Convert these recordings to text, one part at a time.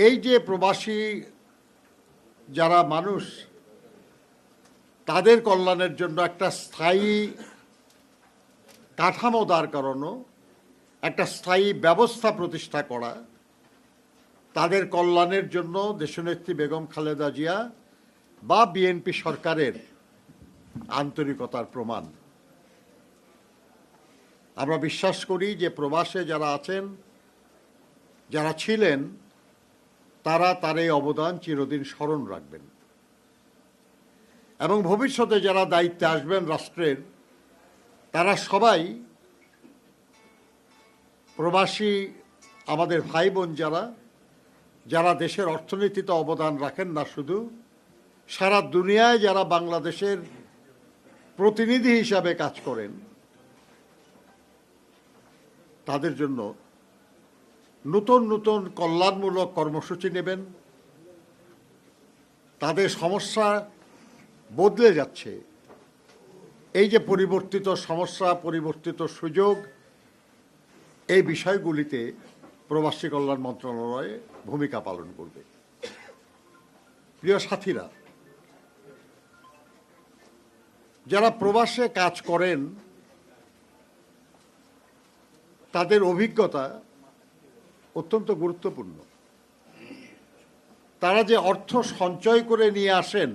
এই যে প্রবাসী যারা মানুষ, তাদের কল্যাণের জন্য একটা স্থায়ী কাঠামো দাঁড় করানো, একটা স্থায়ী ব্যবস্থা প্রতিষ্ঠা করা, তাদের কল্যাণের জন্য দেশনেত্রী বেগম খালেদা জিয়া বা বিএনপি সরকারের আন্তরিকতার প্রমাণ। আমরা বিশ্বাস করি যে প্রবাসে যারা আছেন, যারা ছিলেন, তারা তার এই অবদান চিরদিন স্মরণ রাখবেন এবং ভবিষ্যতে যারা দায়িত্বে আসবেন রাষ্ট্রের, তারা সবাই প্রবাসী আমাদের ভাই বোন যারা দেশের অর্থনীতিতে অবদান রাখেন না, শুধু সারা দুনিয়ায় যারা বাংলাদেশের প্রতিনিধি হিসাবে কাজ করেন, তাদের জন্য নতুন নতুন কল্যাণমূলক কর্মসূচি নেবেন। তাদের সমস্যা বদলে যাচ্ছে, এই যে পরিবর্তিত সমস্যা, পরিবর্তিত সুযোগ, এই বিষয়গুলিতে প্রবাসী কল্যাণ মন্ত্রণালয় ভূমিকা পালন করবে। প্রিয় সাথীরা, যারা প্রবাসে কাজ করেন, তাদের অভিজ্ঞতা অত্যন্ত গুরুত্বপূর্ণ। তারা যে অর্থ সঞ্চয় করে নিয়ে আসেন,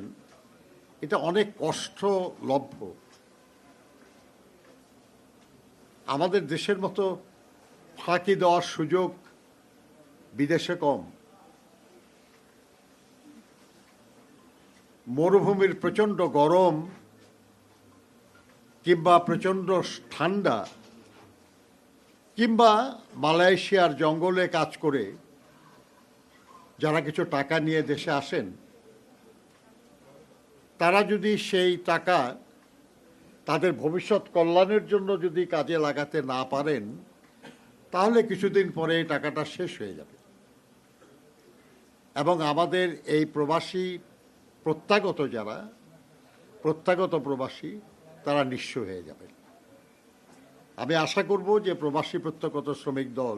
এটা অনেক কষ্টলভ্য। আমাদের দেশের মতো ফাঁকি দেওয়ার সুযোগ বিদেশে কম। মরুভূমির প্রচণ্ড গরম কিংবা প্রচণ্ড ঠান্ডা কিংবা মালয়েশিয়ার জঙ্গলে কাজ করে যারা কিছু টাকা নিয়ে দেশে আসেন, তারা যদি সেই টাকা তাদের ভবিষ্যৎ কল্যাণের জন্য যদি কাজে লাগাতে না পারেন, তাহলে কিছুদিন পরে এই টাকাটা শেষ হয়ে যাবে এবং আমাদের এই প্রবাসী প্রত্যাগত প্রবাসী, তারা নিঃস্ব হয়ে যাবে। আমি আশা করব যে প্রবাসী প্রত্যাগত শ্রমিক দল,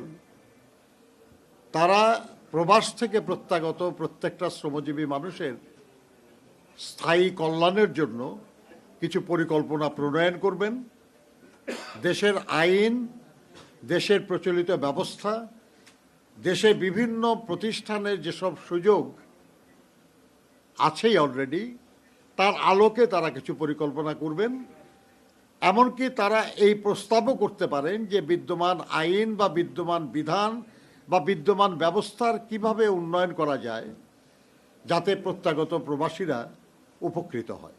তারা প্রবাস থেকে প্রত্যাগত প্রত্যেকটা শ্রমজীবী মানুষের স্থায়ী কল্যাণের জন্য কিছু পরিকল্পনা প্রণয়ন করবেন। দেশের আইন, দেশের প্রচলিত ব্যবস্থা, দেশে বিভিন্ন প্রতিষ্ঠানের যেসব সুযোগ আছেই অলরেডি, তার আলোকে তারা কিছু পরিকল্পনা করবেন। এমনকি তারা এই প্রস্তাবও করতে পারেন যে বিদ্যমান আইন বা বিদ্যমান বিধান বা বিদ্যমান ব্যবস্থার কিভাবে উন্নয়ন করা যায়, যাতে প্রত্যাগত প্রবাসীরা উপকৃত হয়।